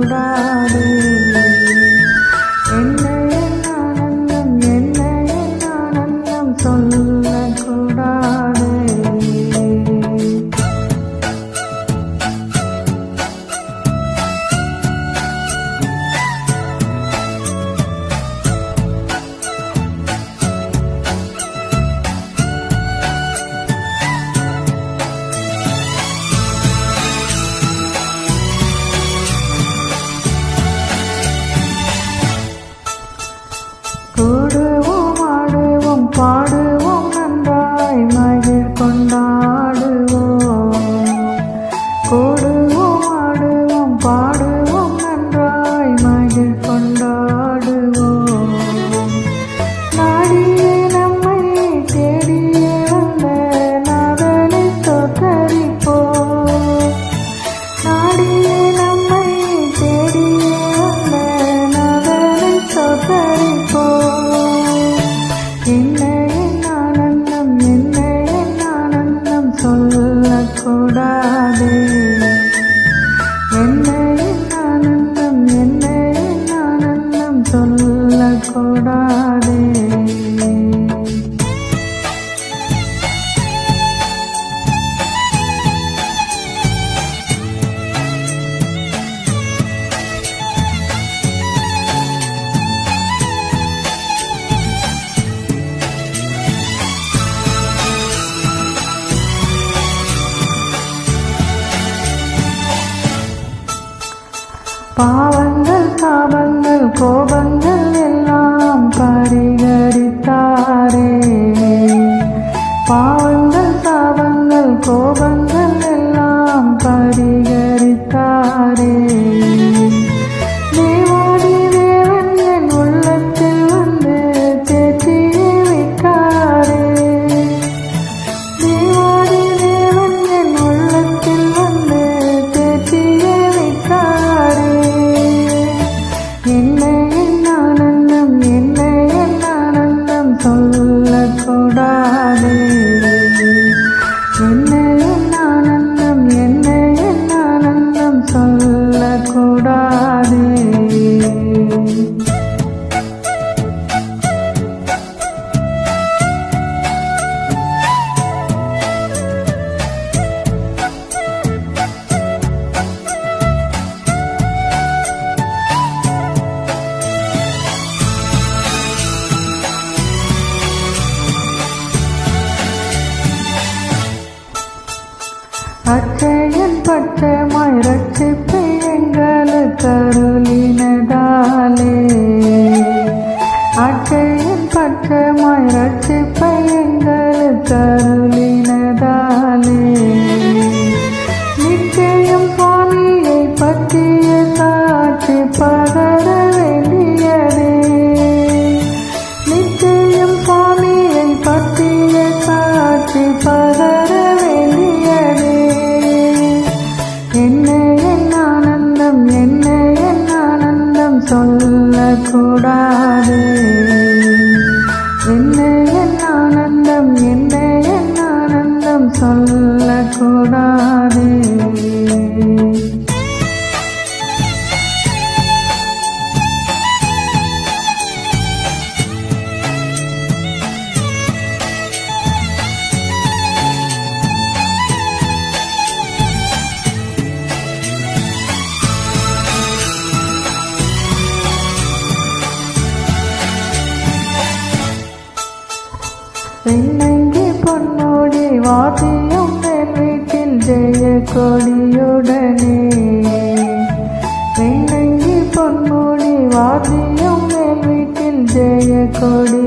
சொல்லக்கூடாது. என்ன என் ஆனந்தம், என்ன என் ஆனந்தம் சொல்லக்கூடாது. கூடுவோம், ஆடுவோம், பாடுவோம், நன்றாய் மகிழ் கொண்டாடுவோம். கூடுவோம், ஆடுவோம், பாடுவோம், நன்றாய் மகிழ் கொண்டாடுவோம். நாடியே நம்மை தேடியே வந்த நாதனை தோற்கடிப்போம். நாடியே நம்மை தேடியே வந்த நாதனை தோற்கடிப்போம். என்ன என் ஆனந்தம், என்ன என் ஆனந்தம் சொல்லக்கூடாது. என்ன என் ஆனந்தம், என்ன என் ஆனந்தம் சொல்லக்கூடாது. பாவங்கள், சாபங்கள், கோபங்கள் எல்லாம் பரிகரித்தாரே. பாவங்கள், சாபங்கள், கோபங்கள் எல்லாம் பரிகரித்தாரே. தேவாதி தேவன் என் உள்ளத்தில் வந்து தேற்றியே விட்டாரே. தேவாதி தேவன் என் உள்ளத்தில் வந்து தேற்றியே விட்டாரே. என்ன என் ஆனந்தம், என்ன என் ஆனந்தம் சொல்லக்கூடாது. என்ன என் ஆனந்தம், என்ன என் ஆனந்தம் சொல்லக்கூடாது. அச்சையன் பச்சமாய் ரட்சிப்பை எங்களுக்கு அருளினதாலே. அச்சையன் பச்சமாய் ரட்சிப்பை எங்களுக்கு அருளினதாலே. நிச்சயம் சுவாமியை பற்றிய சாட்சி பகர வேண்டியதே. நிச்சயம் சுவாமியை பற்றிய சாட்சி பகர வேண்டியதே. என்ன என் ஆனந்தம், என்ன என் ஆனந்தம் சொல்லக்கூடாது. என்ன என் ஆனந்தம், என்ன என் ஆனந்தம் சொல்லக்கூடாது. பெண்ணங்கி பொன்னோடி வாத்தியம் என் வீட்டில் ஜெய கொடியுடனே. பெண்ணங்கி பொன்னோடி வாத்தியம் என் வீட்டில் ஜெய கொடி